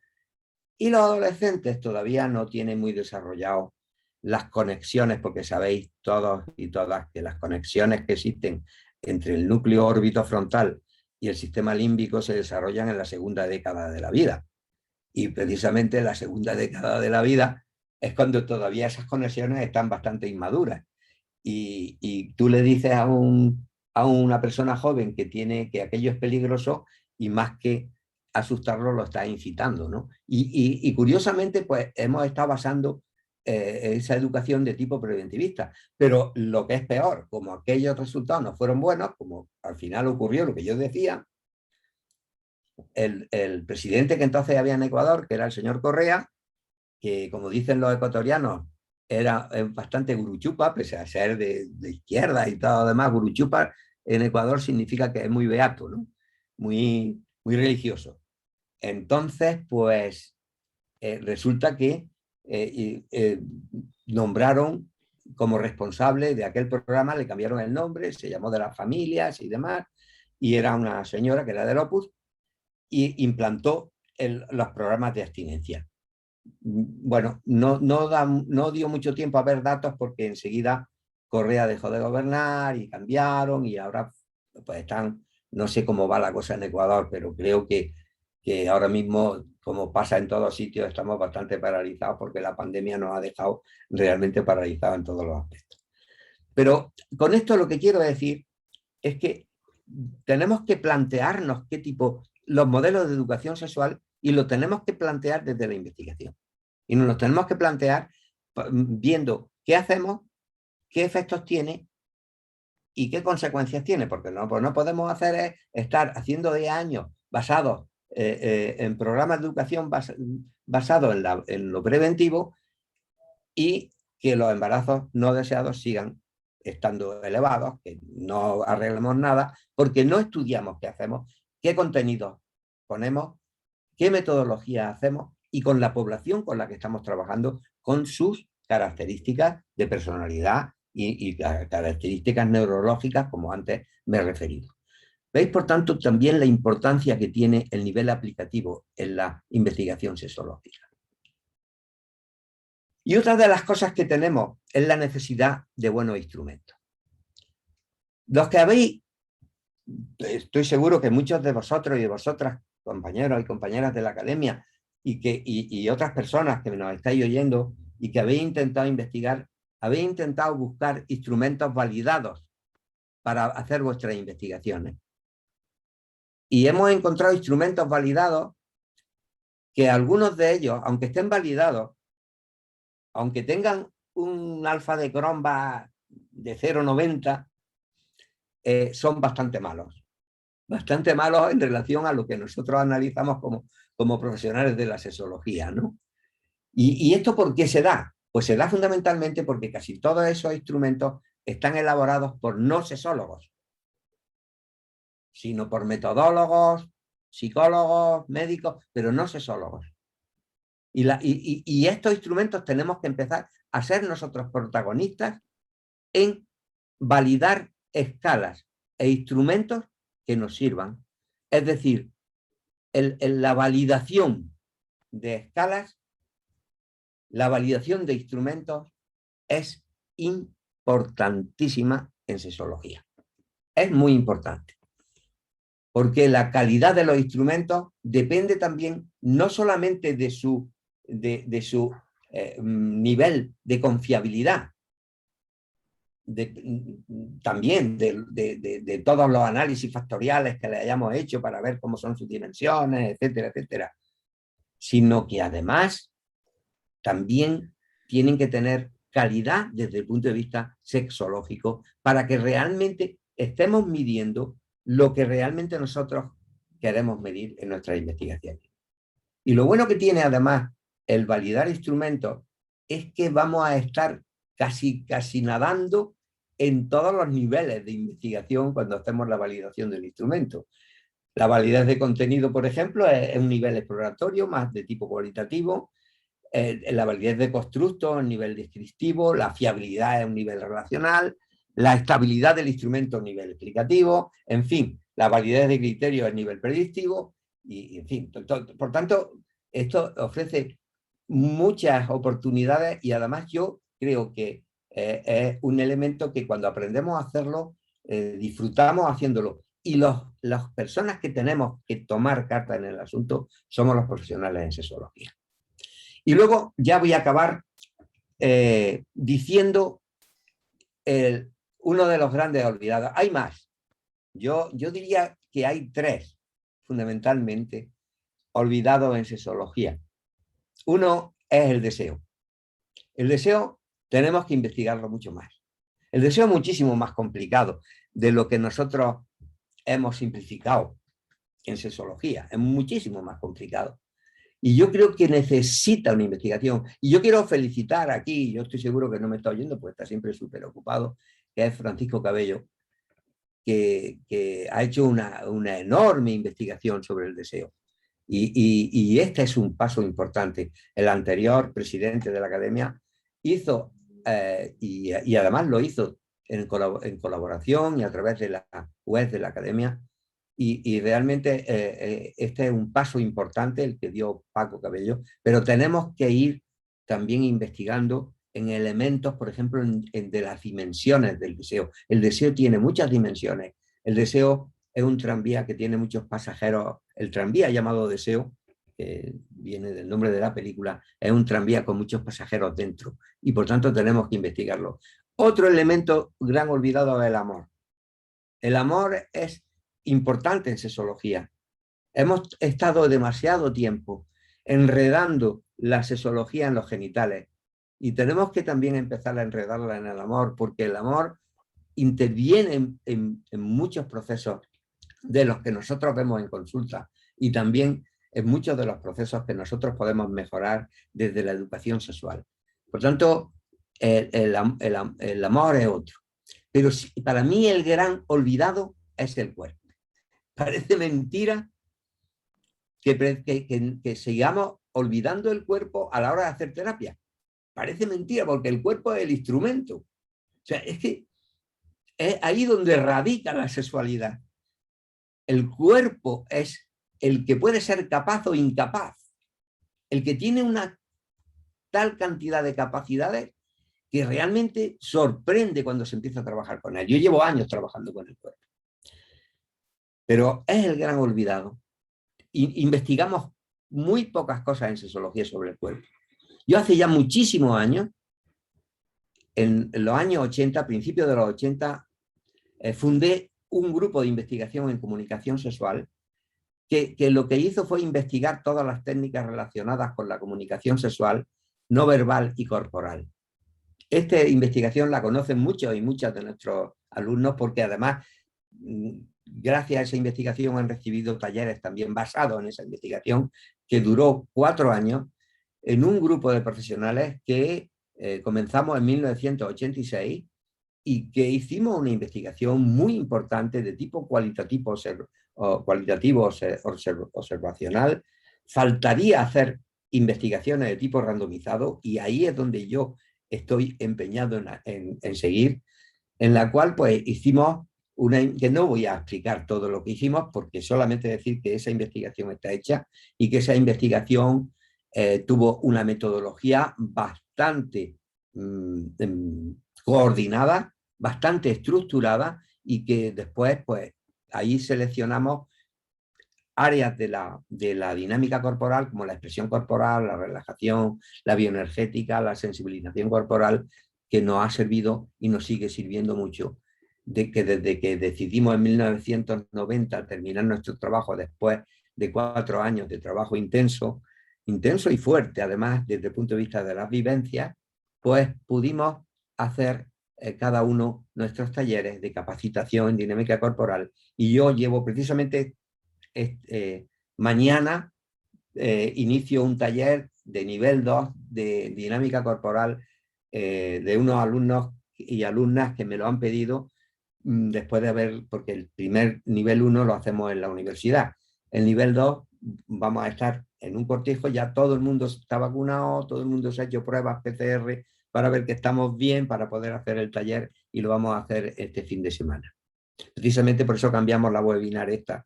B: y los adolescentes todavía no tienen muy desarrollado las conexiones, porque sabéis todos y todas que las conexiones que existen entre el núcleo orbitofrontal y el sistema límbico se desarrollan en la segunda década de la vida. Y precisamente en la segunda década de la vida es cuando todavía esas conexiones están bastante inmaduras. Y tú le dices a una persona joven que aquello es peligroso y más que asustarlo lo está incitando, ¿no? Y curiosamente, pues hemos estado basando esa educación de tipo preventivista. Pero lo que es peor, como aquellos resultados no fueron buenos, como al final ocurrió lo que yo decía, el presidente que entonces había en Ecuador, que era el señor Correa, que como dicen los ecuatorianos, era bastante guruchupa, pese a ser de izquierda y todo lo demás. Guruchupa en Ecuador significa que es muy beato, ¿no? Muy, muy religioso. Entonces, pues resulta que nombraron como responsable de aquel programa, le cambiaron el nombre, se llamó De las Familias y demás, y era una señora que era del Opus, y implantó los programas de abstinencia. Bueno, no dio mucho tiempo a ver datos porque enseguida Correa dejó de gobernar y cambiaron y ahora pues están, no sé cómo va la cosa en Ecuador, pero creo que ahora mismo, como pasa en todos sitios, estamos bastante paralizados porque la pandemia nos ha dejado realmente paralizados en todos los aspectos. Pero con esto lo que quiero decir es que tenemos que plantearnos qué tipo, los modelos de educación sexual, y lo tenemos que plantear desde la investigación. Y nos lo tenemos que plantear viendo qué hacemos, qué efectos tiene y qué consecuencias tiene, porque pues no podemos hacer es estar haciendo de años basados en programas de educación basados en lo preventivo y que los embarazos no deseados sigan estando elevados, que no arreglemos nada, porque no estudiamos qué hacemos, qué contenidos ponemos, qué metodología hacemos y con la población con la que estamos trabajando, con sus características de personalidad y características neurológicas, como antes me he referido. ¿Veis, por tanto, también la importancia que tiene el nivel aplicativo en la investigación sexológica? Y otra de las cosas que tenemos es la necesidad de buenos instrumentos. Los que habéis, estoy seguro que muchos de vosotros y de vosotras, compañeros y compañeras de la academia, y otras personas que nos estáis oyendo y que habéis intentado investigar, habéis intentado buscar instrumentos validados para hacer vuestras investigaciones. Y hemos encontrado instrumentos validados que algunos de ellos, aunque estén validados, aunque tengan un alfa de Cronbach de 0,90, son bastante malos. Bastante malos en relación a lo que nosotros analizamos como profesionales de la sexología, ¿no? ¿Y esto por qué se da? Pues se da fundamentalmente porque casi todos esos instrumentos están elaborados por no sexólogos, sino por metodólogos, psicólogos, médicos, pero no sexólogos. Y estos instrumentos tenemos que empezar a ser nosotros protagonistas en validar escalas e instrumentos que nos sirvan. Es decir, la validación de escalas, la validación de instrumentos es importantísima en sexología. Es muy importante. Porque la calidad de los instrumentos depende también no solamente de su nivel de confiabilidad, también de todos los análisis factoriales que le hayamos hecho para ver cómo son sus dimensiones, etcétera, etcétera, sino que además también tienen que tener calidad desde el punto de vista sexológico para que realmente estemos midiendo lo que realmente nosotros queremos medir en nuestras investigaciones. Y lo bueno que tiene además el validar instrumentos es que vamos a estar casi nadando en todos los niveles de investigación cuando hacemos la validación del instrumento. La validez de contenido, por ejemplo, es un nivel exploratorio más de tipo cualitativo. La validez de constructo es un nivel descriptivo, la fiabilidad es un nivel relacional, la estabilidad del instrumento es un nivel explicativo, en fin, la validez de criterio es nivel predictivo y en fin, por tanto, esto ofrece muchas oportunidades y además yo creo que es un elemento que cuando aprendemos a hacerlo, disfrutamos haciéndolo. Y las personas que tenemos que tomar carta en el asunto somos los profesionales en sexología. Y luego ya voy a acabar diciendo uno de los grandes olvidados. Hay más. Yo diría que hay tres, fundamentalmente, olvidados en sexología. Uno es el deseo. El deseo tenemos que investigarlo mucho más. El deseo es muchísimo más complicado de lo que nosotros hemos simplificado en sexología. Es muchísimo más complicado. Y yo creo que necesita una investigación. Y yo quiero felicitar aquí, yo estoy seguro que no me está oyendo, pues está siempre súper ocupado, que es Francisco Cabello, que ha hecho una enorme investigación sobre el deseo. Y este es un paso importante. El anterior presidente de la Academia hizo, y además lo hizo en colaboración y a través de la web de la Academia, y realmente este es un paso importante el que dio Paco Cabello, pero tenemos que ir también investigando en elementos, por ejemplo, de las dimensiones del deseo. El deseo tiene muchas dimensiones. El deseo es un tranvía que tiene muchos pasajeros. El tranvía llamado Deseo, que viene del nombre de la película, es un tranvía con muchos pasajeros dentro y por tanto tenemos que investigarlo. Otro elemento gran olvidado es el amor. El amor es importante en sexología. Hemos estado demasiado tiempo enredando la sexología en los genitales y tenemos que también empezar a enredarla en el amor, porque el amor interviene en muchos procesos de los que nosotros vemos en consulta y también en muchos de los procesos que nosotros podemos mejorar desde la educación sexual. Por tanto, el amor es otro. Pero para mí el gran olvidado es el cuerpo. Parece mentira que sigamos olvidando el cuerpo a la hora de hacer terapia. Parece mentira porque el cuerpo es el instrumento. O sea, es que es ahí donde radica la sexualidad. El cuerpo es el que puede ser capaz o incapaz. El que tiene una tal cantidad de capacidades que realmente sorprende cuando se empieza a trabajar con él. Yo llevo años trabajando con el cuerpo. Pero es el gran olvidado. Investigamos muy pocas cosas en sexología sobre el cuerpo. Yo hace ya muchísimos años, en los años 80, a principios de los 80, fundé un grupo de investigación en comunicación sexual que lo que hizo fue investigar todas las técnicas relacionadas con la comunicación sexual no verbal y corporal. Esta investigación la conocen muchos y muchas de nuestros alumnos porque además, gracias a esa investigación han recibido talleres también basados en esa investigación que duró 4 años en un grupo de profesionales que comenzamos en 1986 y que hicimos una investigación muy importante de tipo cualitativo observacional. Faltaría hacer investigaciones de tipo randomizado y ahí es donde yo estoy empeñado en seguir, en la cual pues hicimos que no voy a explicar todo lo que hicimos porque solamente decir que esa investigación está hecha y que esa investigación tuvo una metodología bastante coordinada, bastante estructurada, y que después, pues, ahí seleccionamos áreas de la dinámica corporal, como la expresión corporal, la relajación, la bioenergética, la sensibilización corporal, que nos ha servido y nos sigue sirviendo mucho. Desde que decidimos en 1990 terminar nuestro trabajo, después de 4 años de trabajo intenso y fuerte, además, desde el punto de vista de las vivencias, pues pudimos hacer cada uno nuestros talleres de capacitación en dinámica corporal. Y yo llevo precisamente mañana inicio un taller de nivel 2 de dinámica corporal de unos alumnos y alumnas que me lo han pedido después de haber, porque el primer nivel 1 lo hacemos en la universidad. El nivel 2 vamos a estar en un cortijo, ya todo el mundo está vacunado, todo el mundo se ha hecho pruebas PCR para ver que estamos bien, para poder hacer el taller, y lo vamos a hacer este fin de semana. Precisamente por eso cambiamos la webinar esta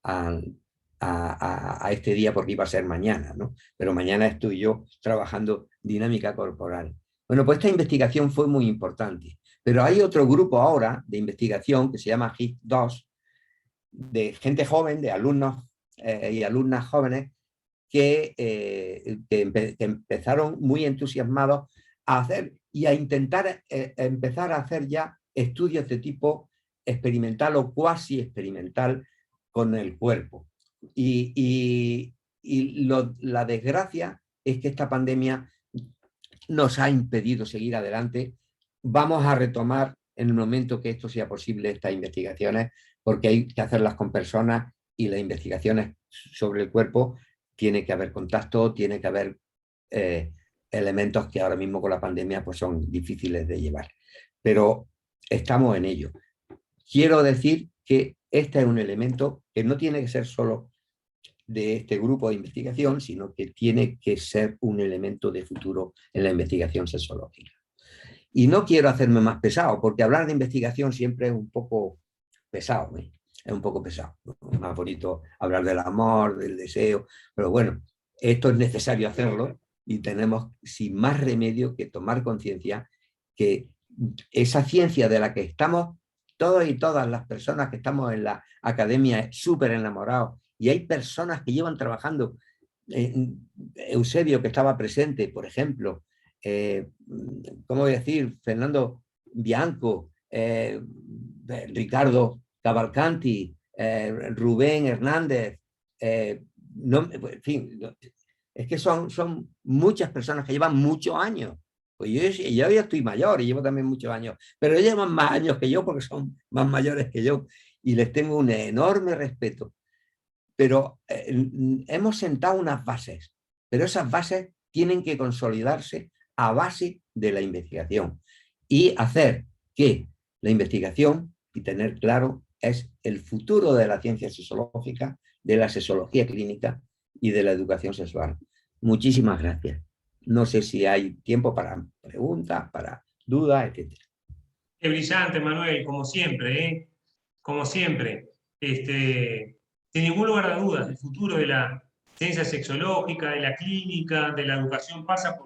B: a este día, porque iba a ser mañana, ¿no? Pero mañana estoy yo trabajando dinámica corporal. Bueno, pues esta investigación fue muy importante, pero hay otro grupo ahora de investigación que se llama HIT2, de gente joven, de alumnos y alumnas jóvenes que empezaron muy entusiasmados a hacer y a intentar empezar a hacer ya estudios de tipo experimental o cuasi experimental con el cuerpo. La desgracia es que esta pandemia nos ha impedido seguir adelante. Vamos a retomar en el momento que esto sea posible estas investigaciones, porque hay que hacerlas con personas, y las investigaciones sobre el cuerpo tiene que haber contacto, tiene que haber elementos que ahora mismo con la pandemia pues son difíciles de llevar. Pero estamos en ello. Quiero decir que este es un elemento que no tiene que ser solo de este grupo de investigación, sino que tiene que ser un elemento de futuro en la investigación sexológica. Y no quiero hacerme más pesado, porque hablar de investigación siempre es un poco pesado, ¿eh? Es un poco pesado. Es más bonito hablar del amor, del deseo, pero bueno, esto es necesario hacerlo, y tenemos sin más remedio que tomar conciencia que esa ciencia de la que estamos todos y todas las personas que estamos en la academia súper enamorados, y hay personas que llevan trabajando, Eusebio, que estaba presente, por ejemplo, ¿cómo voy a decir? Fernando Bianco, Ricardo Cavalcanti, Rubén Hernández, no, en fin, es que son muchas personas que llevan muchos años. Pues yo ya estoy mayor y llevo también muchos años, pero ellos llevan más años que yo porque son más mayores que yo, y les tengo un enorme respeto. Pero hemos sentado unas bases, pero esas bases tienen que consolidarse a base de la investigación, y hacer que la investigación, y tener claro, es el futuro de la ciencia sexológica, de la sexología clínica y de la educación sexual. Muchísimas gracias. No sé si hay tiempo para preguntas, para dudas, etc.
A: Qué brillante, Manuel, como siempre, ¿eh? Como siempre. Sin ningún lugar a dudas, el futuro de la ciencia sexológica, de la clínica, de la educación pasa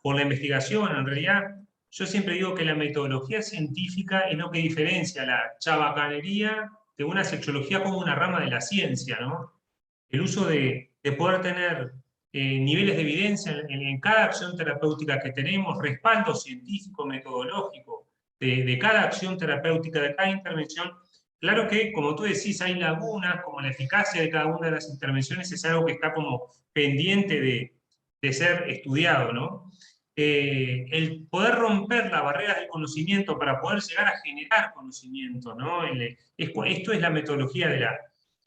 A: por la investigación. En realidad, yo siempre digo que la metodología científica es lo que diferencia la chabacanería de una sexología como una rama de la ciencia, ¿no? El uso de poder tener niveles de evidencia en cada acción terapéutica que tenemos, respaldo científico, metodológico de cada acción terapéutica, de cada intervención. Claro que, como tú decís, hay lagunas, como la eficacia de cada una de las intervenciones es algo que está como pendiente de ser estudiado, ¿no? El poder romper las barreras del conocimiento para poder llegar a generar conocimiento, ¿no? Esto es la metodología de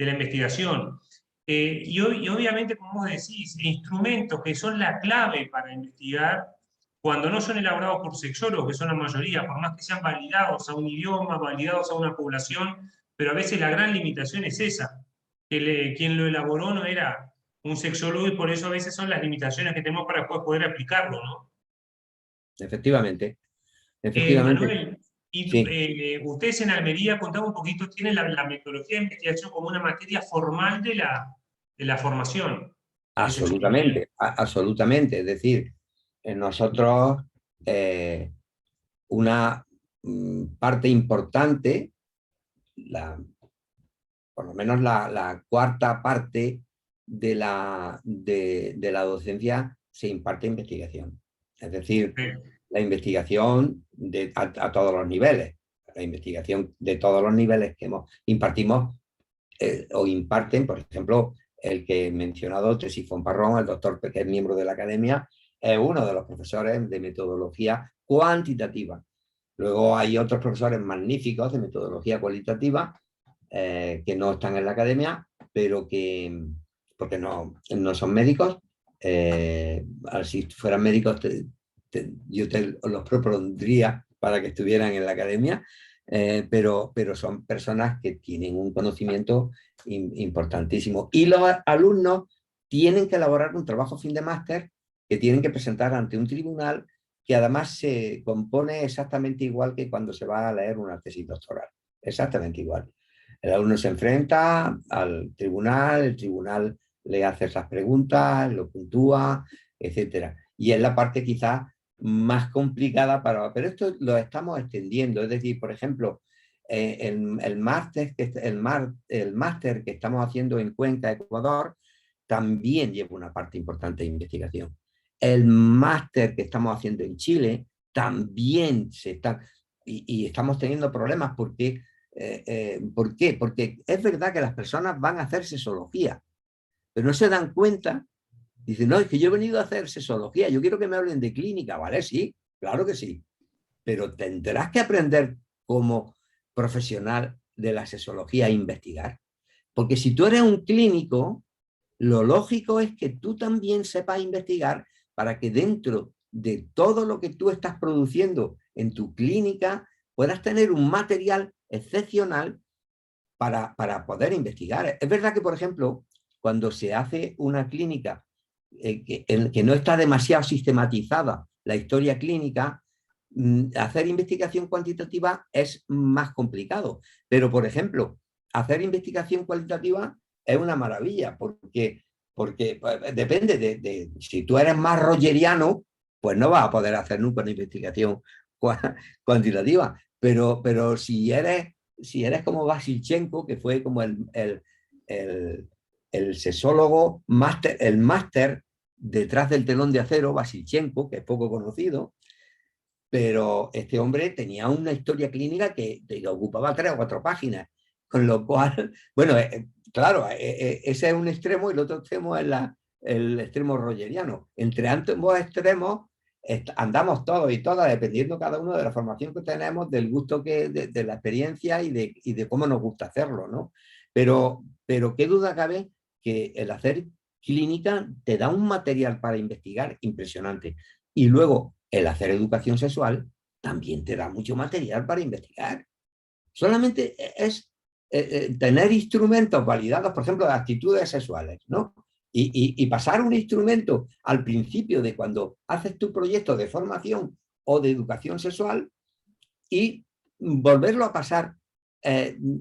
A: la investigación. Y obviamente, como vos decís, instrumentos que son la clave para investigar, cuando no son elaborados por sexólogos, que son la mayoría, por más que sean validados a un idioma, validados a una población, pero a veces la gran limitación es esa, que quien lo elaboró no era un sexólogo, y por eso a veces son las limitaciones que tenemos para poder aplicarlo, ¿no?
B: Efectivamente, efectivamente.
A: Manuel, y
B: Sí.
A: ustedes en Almería, contame un poquito, tienen la metodología de investigación como una materia formal de la formación de sexología.
B: Absolutamente, absolutamente. Es decir, nosotros una parte importante, por lo menos la cuarta parte de la docencia se imparte investigación. Es decir, la investigación a todos los niveles. La investigación de todos los niveles que impartimos o imparten, por ejemplo, el que he mencionado, Tesifón Parrón, el doctor que es miembro de la academia, es uno de los profesores de metodología cuantitativa. Luego hay otros profesores magníficos de metodología cualitativa que no están en la academia, pero que, porque no son médicos, si fueran médicos yo los propondría para que estuvieran en la academia, pero son personas que tienen un conocimiento importantísimo. Y los alumnos tienen que elaborar un trabajo fin de máster que tienen que presentar ante un tribunal que además se compone exactamente igual que cuando se va a leer una tesis doctoral. Exactamente igual. El alumno se enfrenta al tribunal, el tribunal le hace esas preguntas, lo puntúa, etc. Y es la parte quizás más complicada pero esto lo estamos extendiendo. Es decir, por ejemplo, el máster que estamos haciendo en Cuenca, Ecuador, también lleva una parte importante de investigación. El máster que estamos haciendo en Chile también se está... Y estamos teniendo problemas porque... ¿por qué? Porque es verdad que las personas van a hacer sexología, pero no se dan cuenta. Dicen, no, es que yo he venido a hacer sexología, yo quiero que me hablen de clínica, ¿vale? Sí, claro que sí, pero tendrás que aprender como profesional de la sexología a investigar. Porque si tú eres un clínico, lo lógico es que tú también sepas investigar para que dentro de todo lo que tú estás produciendo en tu clínica puedas tener un material excepcional para poder investigar. Es verdad que, por ejemplo, cuando se hace una clínica que no está demasiado sistematizada la historia clínica, hacer investigación cuantitativa es más complicado. Pero, por ejemplo, hacer investigación cualitativa es una maravilla, porque pues, depende de si tú eres más rogeriano, pues no vas a poder hacer nunca una investigación cuantitativa. Pero si eres como Vasilchenko, que fue como el sexólogo máster, el máster detrás del telón de acero, Vasilchenko, que es poco conocido, pero este hombre tenía una historia clínica que ocupaba 3 o 4 páginas, con lo cual, bueno, claro, ese es un extremo y el otro extremo es el extremo rogeriano. Entre ambos extremos andamos todos y todas, dependiendo cada uno de la formación que tenemos, del gusto de la experiencia y de cómo nos gusta hacerlo, ¿no? Pero qué duda cabe que el hacer clínica te da un material para investigar impresionante. Y luego el hacer educación sexual también te da mucho material para investigar. Solamente es tener instrumentos validados, por ejemplo, de actitudes sexuales, ¿no? Y pasar un instrumento al principio de cuando haces tu proyecto de formación o de educación sexual y volverlo a pasar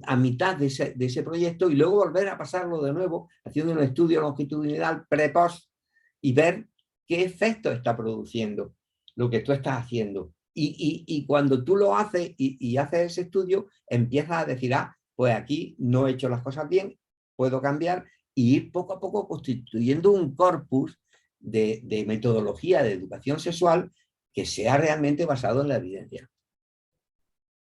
B: a mitad de ese proyecto y luego volver a pasarlo de nuevo haciendo un estudio longitudinal pre-post y ver qué efecto está produciendo lo que tú estás haciendo. Y cuando tú lo haces y haces ese estudio, empiezas a decir, pues aquí no he hecho las cosas bien, puedo cambiar y ir poco a poco constituyendo un corpus de metodología de educación sexual que sea realmente basado en la evidencia.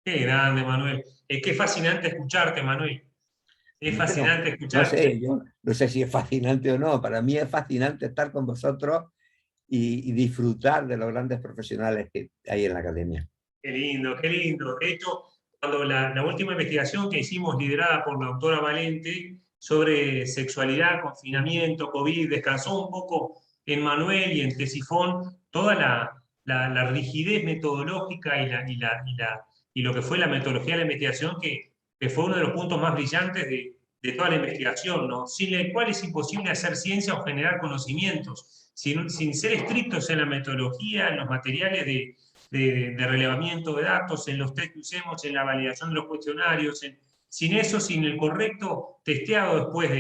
A: Qué grande, Manuel. Es que es fascinante escucharte, Manuel. Es
B: Bueno,
A: fascinante
B: no sé,
A: escucharte.
B: yo no sé si es fascinante o no. Para mí es fascinante estar con vosotros y disfrutar de los grandes profesionales que hay en la academia.
A: Qué lindo, qué lindo. De hecho, cuando la última investigación que hicimos, liderada por la doctora Valente, sobre sexualidad, confinamiento, COVID, descansó un poco en Manuel y en Tesifón toda la rigidez metodológica y lo que fue la metodología de la investigación, que fue uno de los puntos más brillantes de toda la investigación, ¿no? Sin el cual es imposible hacer ciencia o generar conocimientos, sin ser estrictos en la metodología, en los materiales de relevamiento de datos, en los test que usemos, en la validación de los cuestionarios, sin eso, sin el correcto testeado después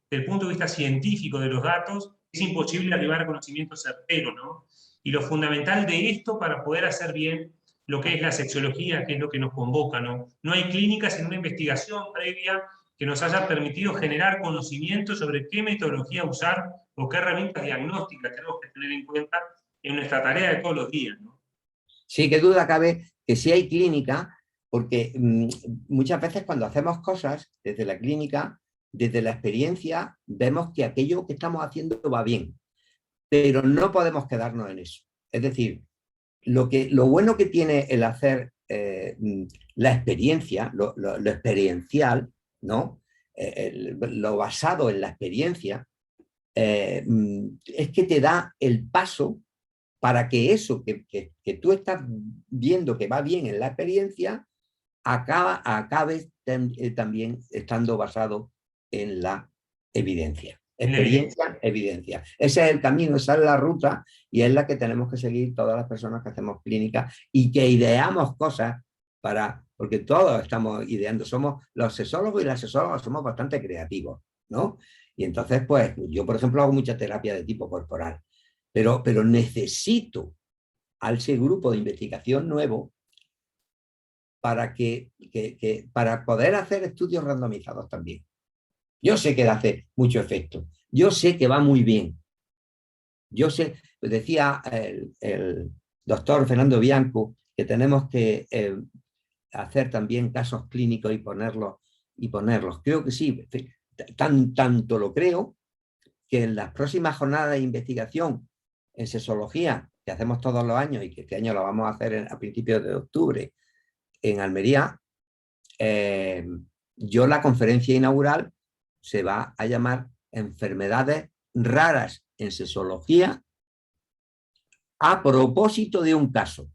A: del punto de vista científico de los datos, es imposible arribar a conocimientos certeros, ¿no? y lo fundamental de esto para poder hacer bien lo que es la sexología, que es lo que nos convoca, ¿no? No hay clínica sin una investigación previa que nos haya permitido generar conocimiento sobre qué metodología usar o qué herramientas diagnósticas tenemos que tener en cuenta en nuestra tarea de todos los días, ¿no?
B: Sí, qué duda cabe que sí hay clínica, porque muchas veces cuando hacemos cosas desde la clínica, desde la experiencia, vemos que aquello que estamos haciendo va bien, pero no podemos quedarnos en eso. Es decir, lo bueno que tiene el hacer la experiencia, lo experiencial, ¿no? Lo basado en la experiencia, es que te da el paso para que eso que tú estás viendo que va bien en la experiencia, acabe también estando basado en la evidencia. Experiencia, evidencia. Ese es el camino, esa es la ruta y es la que tenemos que seguir todas las personas que hacemos clínica y que ideamos cosas porque todos estamos ideando, somos los sexólogos y las sexólogas somos bastante creativos, ¿no? Y entonces, pues, yo por ejemplo hago mucha terapia de tipo corporal, pero necesito a ese grupo de investigación nuevo para poder hacer estudios randomizados también. Yo sé que hace mucho efecto. Yo sé que va muy bien. Yo sé, decía el doctor Fernando Bianco, que tenemos que hacer también casos clínicos y ponerlos. Creo que sí. Tanto lo creo que en las próximas jornadas de investigación en sexología, que hacemos todos los años y que este año lo vamos a hacer a principios de octubre en Almería, la conferencia inaugural se va a llamar Enfermedades raras en sexología a propósito de un caso.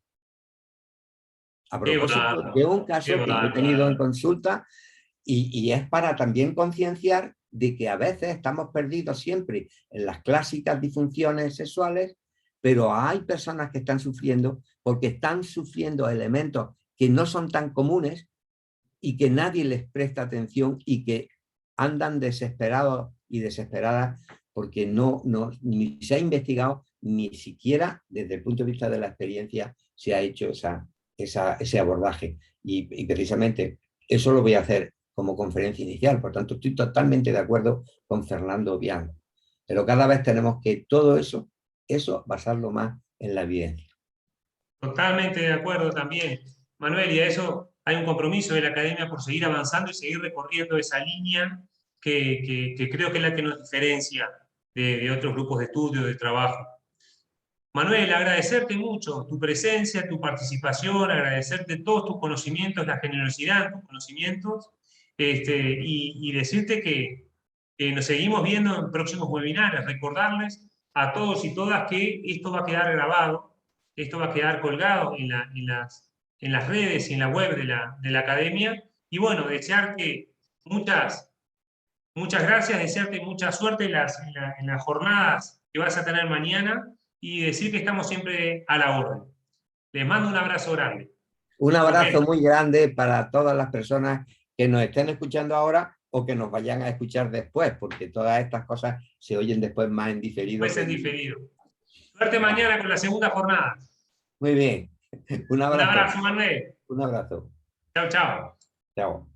B: A propósito de un caso que yo he tenido en consulta y es para también concienciar de que a veces estamos perdidos siempre en las clásicas disfunciones sexuales, pero hay personas que están sufriendo porque están sufriendo elementos que no son tan comunes y que nadie les presta atención y que andan desesperados y desesperadas porque ni se ha investigado, ni siquiera desde el punto de vista de la experiencia se ha hecho ese abordaje. Y precisamente eso lo voy a hacer como conferencia inicial. Por tanto, estoy totalmente de acuerdo con Fernando Bianco. Pero cada vez tenemos que todo eso basarlo más en la evidencia.
A: Totalmente de acuerdo también, Manuel, y a eso hay un compromiso de la academia por seguir avanzando y seguir recorriendo esa línea que creo que es la que nos diferencia de otros grupos de estudio, de trabajo. Manuel, agradecerte mucho tu presencia, tu participación, agradecerte todos tus conocimientos, la generosidad de tus conocimientos, y decirte que nos seguimos viendo en próximos webinars, recordarles a todos y todas que esto va a quedar grabado, esto va a quedar colgado en las redes y en la web de la academia, y bueno, desearte muchas gracias, desearte mucha suerte en las jornadas que vas a tener mañana y decir que estamos siempre a la orden. Les mando un abrazo grande.
B: Un abrazo muy grande para todas las personas que nos estén escuchando ahora o que nos vayan a escuchar después, porque todas estas cosas se oyen después más en diferido.
A: Pues en diferido. Suerte mañana con la segunda jornada.
B: Muy bien. Un abrazo.
A: Un abrazo, Manuel.
B: Un abrazo.
A: Chao, chao.
B: Chao.